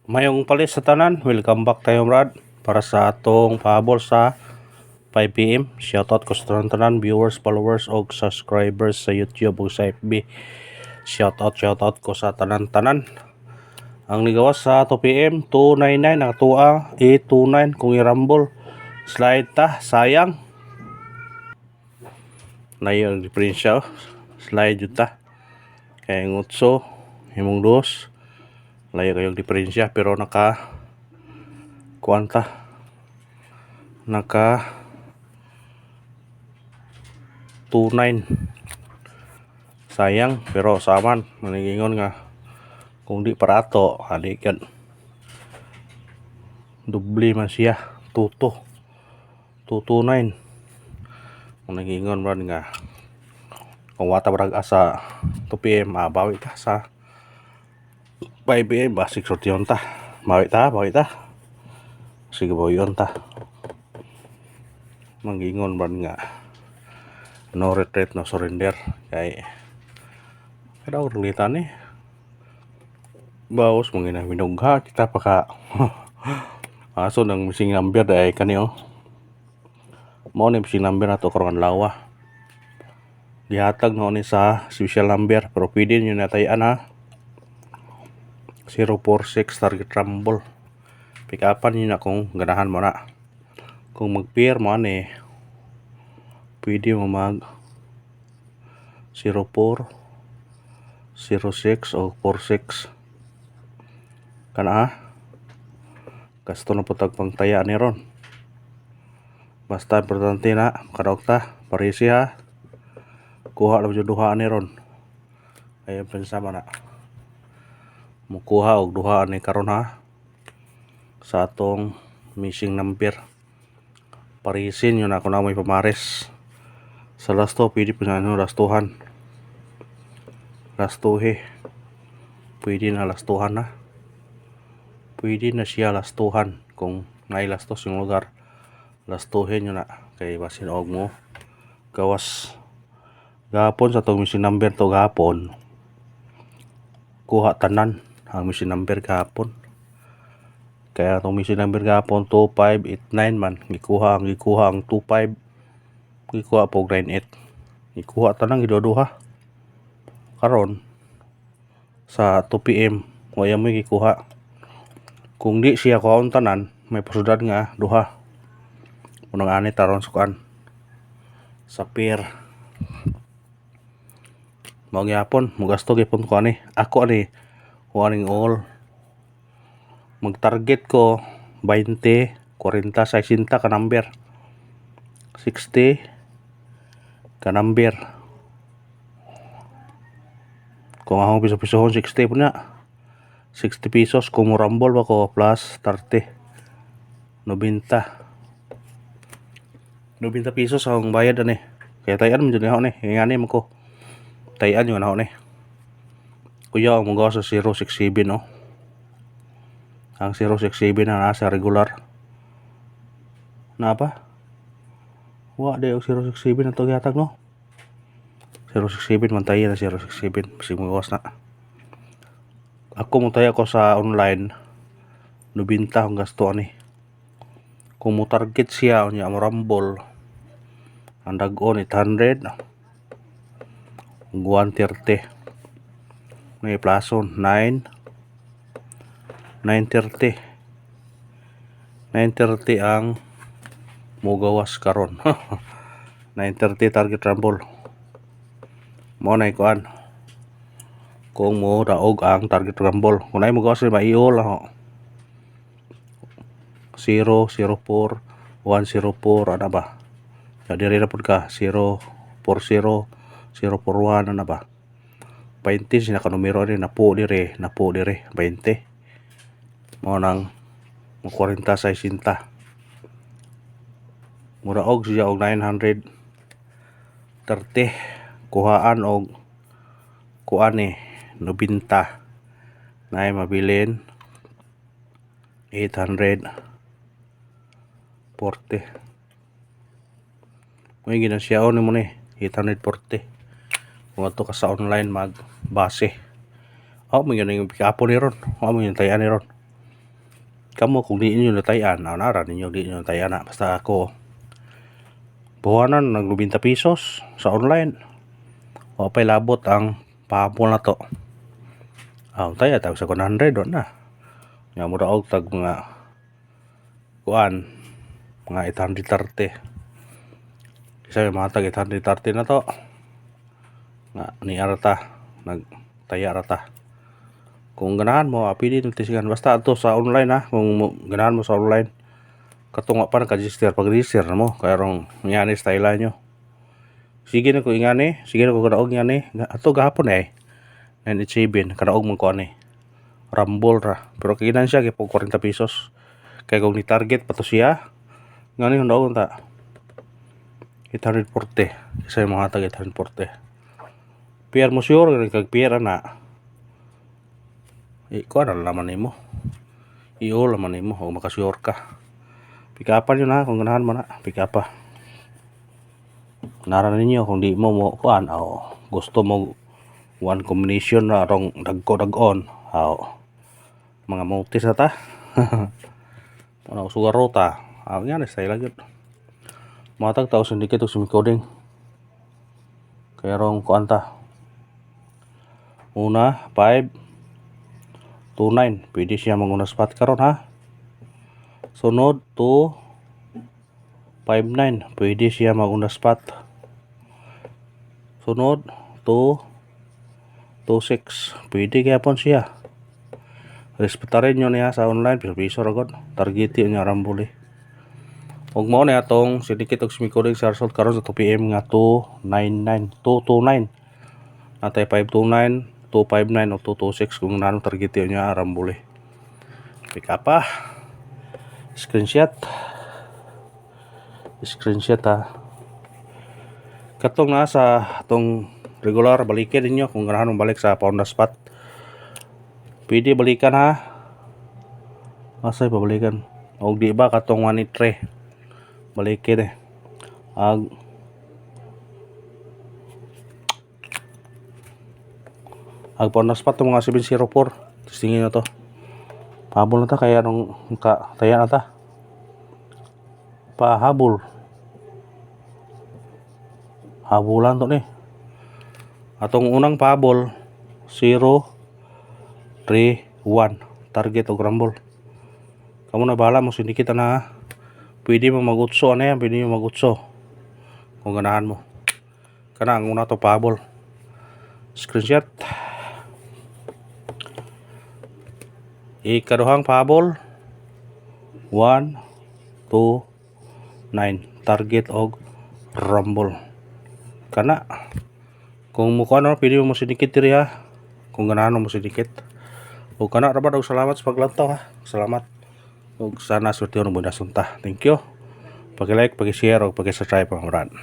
Mayong palis sa tanan, welcome back tayo Brad para sa atong pahabol sa 5pm. Shoutout ko sa tanan viewers, followers og subscribers sa YouTube ug sa FB. Shoutout ko sa tanan-tanan. Ang ligawas sa 2pm 299 ang tuwa 829 kung i-rumble slide ta sayang. Layo ang diferensya slide jud ta. Kay ngutso himong dos layo kayong diferensya pero naka 29 sayang pero saman maningingon nga kung di para ato adi kan dubli man siya 229 maningingon man nga kung wata barag asa 2pm bawi ta sa 5pm basig sortiyon ta bawi ta sige bawiyon ta mangingon man nga no retreat no surrender kay kada ulitan ni bawas mangina minugha kita paka aso nang missing number dai kaniyo mo ni missing number nato karon lawa gihatag no ni sa special number pero pwede nyo natayan ha 046 target rumble pick upan nyo na kung ganahan mo na kung mag pair mo ani pwede mo mag 04 06 o 46 kana ha kasto na putag pangtaya ni ron basta importante na kadok ta parisi ha kuha lang jud duha ni ron ayon pensama na mukuha og duha ni karon ha sa atong missing number parisin yun ako na may pamares sa lasto pwede pa na lastuhan lastuhe pwede na lastuhan na pwede na siya lastuhan kung nailastos yung lugar lastuhin yun na kay basin og mo gawas gahapon sa itong missing number to gahapon kuha tanan ang missing number gahapon kaya itong missing number gahapon 2589 man gikuha ang 25 gikuha po 98 gikuha tanan giduduha karon sa 2pm waya mo gikuha kung di siya kuhaon tanan may pasudad nga duha unang ani taron sukan sa pair mao gyapon mugasto gyapon ko ani ako ani kuaning all mag target ko 20 40 60 ka number 60 ka number kung akong piso-pisohon 60 po na 60 pesos kung rumble ba ko plus 30 90 pesos akong bayad ani kaya tayan mo dyan ako ni ngani mo ko tayan yun ako ni kuya ang magawa sa 067 no ang 067 na nasa regular na pa wa de og 067 na to gihatag no 067 man tayo na 067 kasi magawas na ako mo tayo ko sa online 90 ang gasto ani kung mo target siya unya mo rumble ang dag-on 800 130 may plason 930 ang mugawas karon 930 target rumble mo na ikuan kung mo daog ang target rumble kung ay mugawas ni maiol ho 004 104 ana ba diri na pud ka 040 041 ana ba 20 sina ka numero ni napo dire 20 mo nang 40 60 mura og siya og 930 kuhaan og kuan ni 90 nay mabilin 840 may ginasyaon ni mo ni 840 kung ato ka sa online mag base may ganun yung pick up ni ron mo yung tayan ni ron kamo kung di inyo natayan, nara ninyo di inyo natayan na. Basta ako, buwanan nag 20 pesos sa online. O pa'y labot ang pahabol na to. Taya tag sa 100 doon na. Nga mo daog tag mga kuan, mga 830. Isa yung mga tag 830 na to. Nga ni arata, nagtaya rata. Kung ganahan mo, pili ng tisigan. Basta ito sa online ha. Kung ganahan mo sa online, katunga pa naka-register. Pag-register na mo, kaya rong ngani style nyo. Sige na ko ingani, sige na ko kanaog ngani. Ato gahapon 987, kanaog mong ko ani. Rumble ra. Pero kaginan siya, kaya po 40 pesos. Kaya kung ni-target pa to siya, ngani kung naog ta. 840. Isa yung mga tag 840. PR mo sure, kag PR na. Kuha na naman mo. I-all naman mo, o makasure ka. Pikapan yun ha, kung ganahan mo na. Pikapa. Nara ninyo, kung di mo kuhan, gusto mo one combination na rong dagko-dagon. Mga motis na ta. Ano, sugar rota. Yan, style lang yun. Matag tao syndicate o sumicoding. Kaya rong kuhan ta. Una, 5 29, pwede siya manguna spot karon ha. Sunod 259, pwede siya manguna spot. Sunod 226, pwede gyapon siya. Respetarin nyo niya sa online, piso ragod. Targeti niya rambuli. Ug mao na atong syndicate og sumicoding sa result karon sa 2 PM nga 229. Natay 529. 259 o 226 kung nanong target yun niya arambuli. Pick up pa. Screenshot ha. Katong nasa atong regular balikin ninyo kung ganahan mong balik sa pound spot. Pwede balikan ha. Asay pabalikan. O di ba katong 183 balikin Agpon na spot ng mga 704. Testingin na to. Pahabol na ta kaya nung taya na ta. Pahabol. Habulan to ni. Atong unang pahabol 031 target o rumble. Kamu na bahala mo sindikita na. Pwede mo magutso ano yan, pwede mo magutso. Kung ganahan mo. Kana ang una to pahabol. Screenshot. Ikaduhang pahabol 1, 2, 9 target og rumble. Kana kung mukha na pwede mo sidikit diri ha. Kung ganahan mo sidikit. O kana ra ba og salamat sa paglantaw ha. Salamat. Ug sana swerte mo na sunta. Thank you. Pagi-like, pagi-share ug pagi-subscribe mga